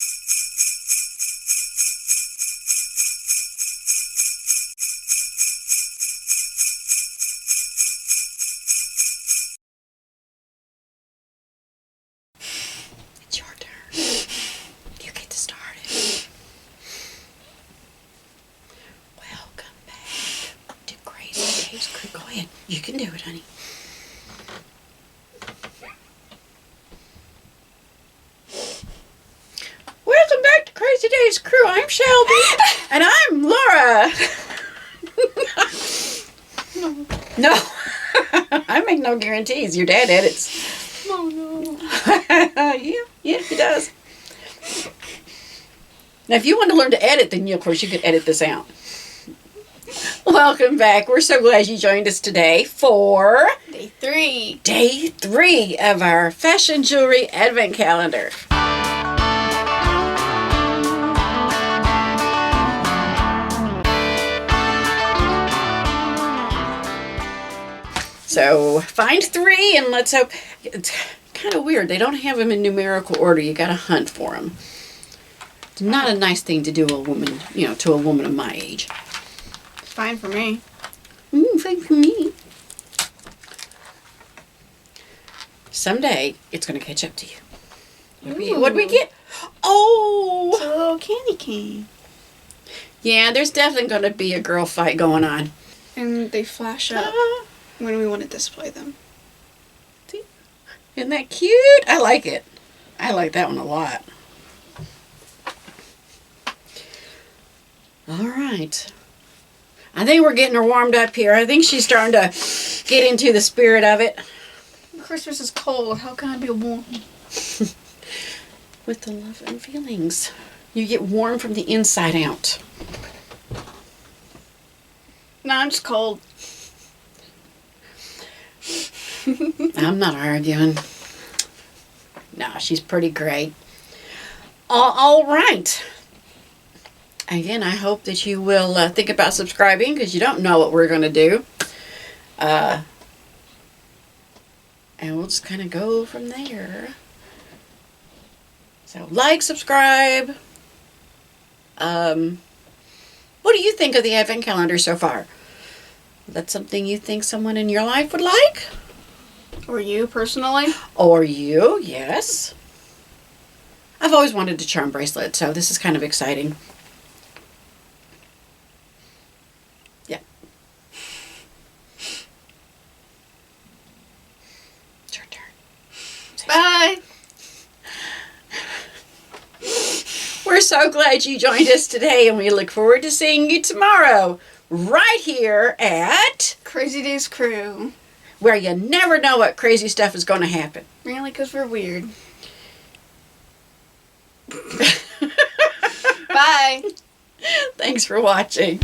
It's your turn. You get to start it. Welcome back to Crazy Dave's Crew. Go ahead. You can do it, honey. Welcome back to Crazy Dave's Crew. I'm Shelby. And I'm Laura. No. I make no guarantees. Your dad edits. Oh no. Yeah, he does. Now, if you want to learn to edit, then of course you could edit this out. Welcome back. We're so glad you joined us today for Day 3. Day 3 of our Fashion Jewelry Advent Calendar. So find 3 and let's hope. It's kind of weird. They don't have them in numerical order. You got to hunt for them. It's not a nice thing to do to a woman, to a woman of my age. Fine for me. Fine for me. Someday it's going to catch up to you. What do we get? Oh! It's a little candy cane. Yeah, there's definitely going to be a girl fight going on. And they flash up when we want to display them. See? Isn't that cute? I like it. I like that one a lot. All right. I think we're getting her warmed up here. I think she's starting to get into the spirit of it. Christmas is cold. How can I be warm? With the love and feelings. You get warm from the inside out. No, I'm just cold. I'm not arguing. No, she's pretty great. All right. Again, I hope that you will think about subscribing because you don't know what we're going to do. And we'll just kind of go from there. So, like, subscribe. What do you think of the Advent Calendar so far? Is that something you think someone in your life would like? Or you, personally? Or you, yes. I've always wanted a charm bracelet, so this is kind of exciting. Yeah. It's your turn. Bye! We're so glad you joined us today, and we look forward to seeing you tomorrow, right here at CrazyDavesCrew. where you never know what crazy stuff is going to happen. Really? Because we're weird. Bye! Thanks for watching.